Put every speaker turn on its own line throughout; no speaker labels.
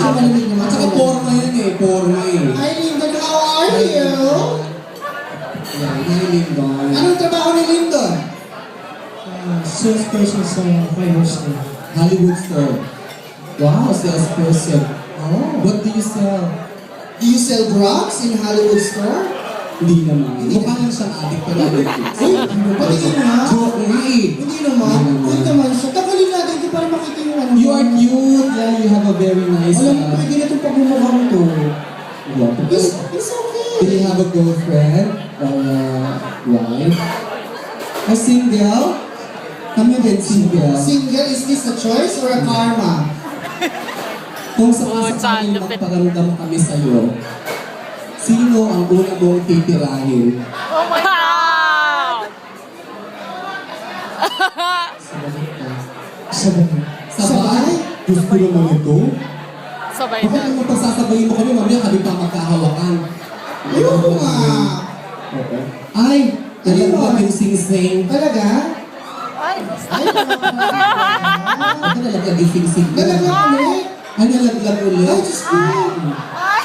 medyo malamig naman.
At saka porma yan eh, porma eh.
Hi, Lyndon. How are you?
Yan, hi Lyndon.
Anong trabaho ni Lyndon?
Salesperson sa fireworks store.
Hollywood store. Wow, salesperson.
Oh.
What do you sell?
Do you sell drugs in Hollywood store?
Hindi naman. Mukha lang siyang addict pero addict.
Uy, patingin nga.
Joke nga eh.
Hindi naman. Hindi naman siya. Tagalin natin ito para makita yung ano.
You are cute. Yeah, you have a very nice...
Alam mo, pwede na itong pagmumukhang to.
Wow.
It's okay.
Do you have a girlfriend or wife? A single? Kami din single.
Single, is this a choice or a karma?
Kung sakasakaling magparamdam kami sa'yo, sino ang una mong titirahin?
Oh my God!
Sabay ka. Sabay.
Sabay? Gusto naman ito?
Sabay
Bakit
na.
naman pagsasabayin mo kami, mamaya kami pa magkahawakan?
Ayoko nga.
Oo. Ay! Talagang yung sing-sing.
Talaga?
Ay!
Ano nalaglag yung sing-sing?
Nalaglag ulit?
Ay, nalaglag ulit.
Ay, Diyos ko.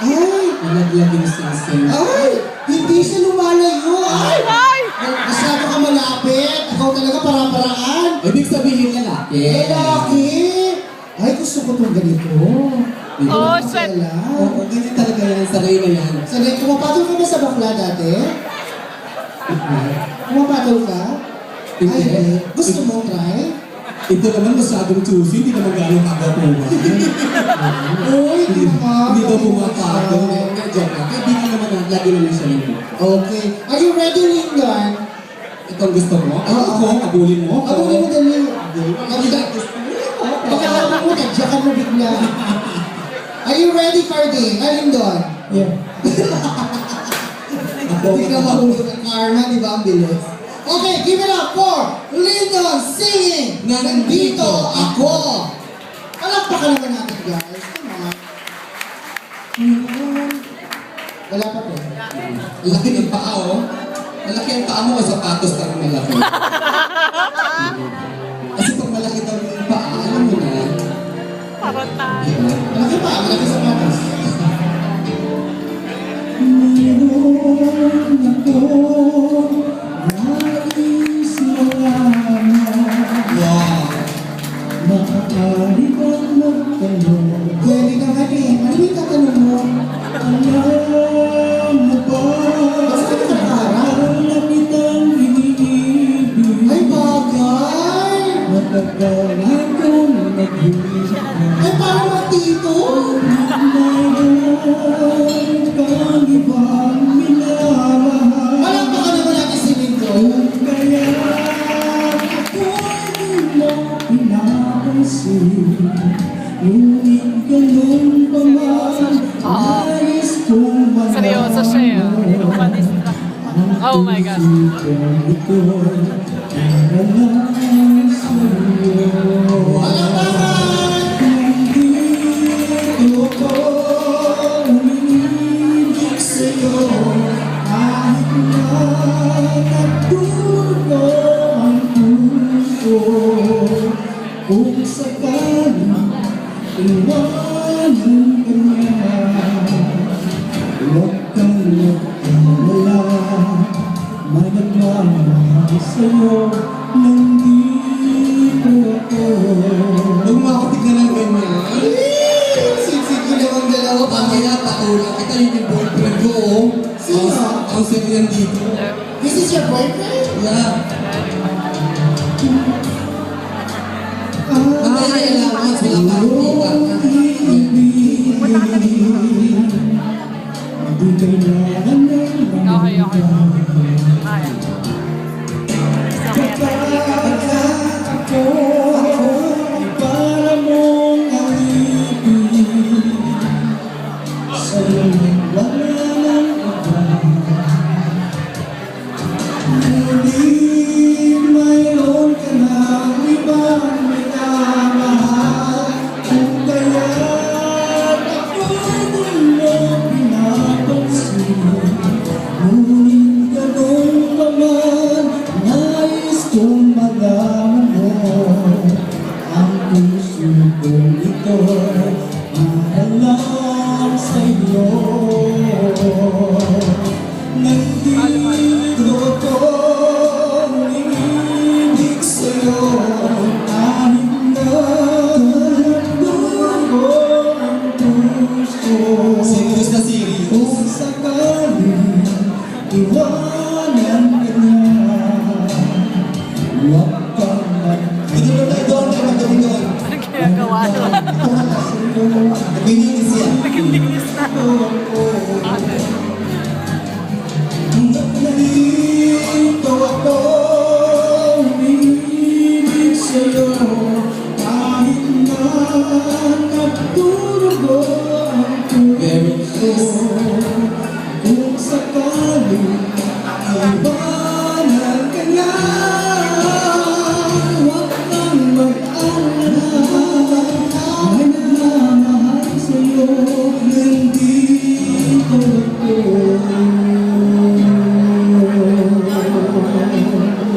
Ay!
Nalaglag yung sing-sing.
Ay! Hindi siya lumalayo. Ay!
Ay!
Masyado ka malapit. Ikaw talaga para-paraan.
Ibig sabihin lalaki.
Lalaki. Ay, gusto ko itong ganito.
Oh, sweat.
Oo, ganyan talaga yan. Saray na yan.
Sanay, pumapatol ka ba sa bakla dati? Pumapatol ka?
Hindi.
Ay, gusto mo try?
Ito naman masyadong choosy, hindi naman gano'ng kagapungan.
Uy, hindi naman.
Hindi daw pumapatol. Hindi, joke lang. Kaibigan naman natin, lagi naman siya nito.
Okay. Are you ready, Lyndon?
Ito ang gusto mo? Ano
Oo.
ko? Abulin mo?
Ako mo dali.
Hindi.
Pagka mo, tadyakan mo bigla. Are you ready, Carding? Lyndon?
Yeah.
Hindi ka mahulog ng karma, di ba ang bilis? Okay, give it up for Lyndon singing Nandito Ako! Palakpakan naman natin, guys. Come on. Wala pa po.
Laki ng paa, oh. Malaki ang paa mo, sapatos ka rin malaki. Kasi pag malaki daw yung paa, alam mo na.
Parang tayo.
Diba?
Malaki pa, malaki sa patas.
Mayroon ako nais malaman.
Wow.
Maaari bang magtanong?
Pwede ka nga rin. Ano yung tatanong mo?
Alam mo ba?
Basta ka nakaharap.
Parang na kitang iniibig.
Ay, bagay!
Matagal akong nag-iisip na
Ay, parang matito!
mayroon kang ibang minamahal.
Palakpakan naman natin si Lyndon.
Kaya ako'y mo pinapansin. Ngunit ganun pa man, nais kong malaman.
Seryoso siya yun. Humanista. Oh my God.
Ang ito'y para lang sa'yo.
Palakpakan!
Nandito ko umiibig sa'yo kahit na nagdulo ang puso. Kung sakaling iwanan ka niya, huwag kang magkamala. May nagmamahal sa'yo, nandito ako.
Huwag mo ako tignan ng ganyan.
Siksik ko naman dalawa.
Mamaya, patulang kita yung boyfriend ko, oh.
Sino?
Ang siriyan dito.
This is your boyfriend?
Yeah. Mamaya kailangan sila parang
Okay, okay. Ayan.
Para mong alipin sa'yo wala nang iba. Ngunit mayroon ka ng ibang minamahal. lang sa'yo. Nandito ko umiibig sa'yo. Kahit na dugo ang puso.
Serious na serious.
Kung sakaling iwanan ka niya, huwag kang
Ito na tayo doon, ay magaling doon.
Ano ginagawa doon?
Nagbininis yan.
Naglinis na.
Nandito ako, umiibig sa'yo. Kahit na nagdurugo ang puso. Kung sakaling iwanan ka na, huwag kang mag-alala. May nagmamahal sa'yo. Nandito ako. Nandito ako.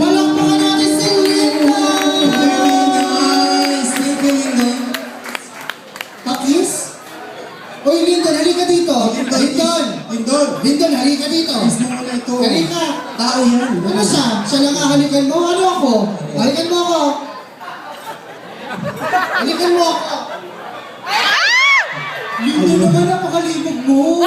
Palakpakan natin si Linda!
Nice! Thank you, Linda.
Pakis? Uy, Lindon, halika dito. Lindon!
Lindon!
Lindon, halika dito.
Gusto mo na ito.
Halika.
Tao yan.
Ano siya? Siya lang halikan mo? Ano ako? Halikan mo ako. Halikan mo ako. Lindon naman, napakalibog mo.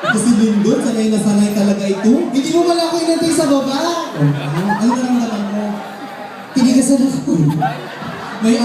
Kasi Lindon, sanay na sanay talaga ito.
Hindi mo wala ako inantay sa baba.
Ano naman mo?
Tinigasan ako.
May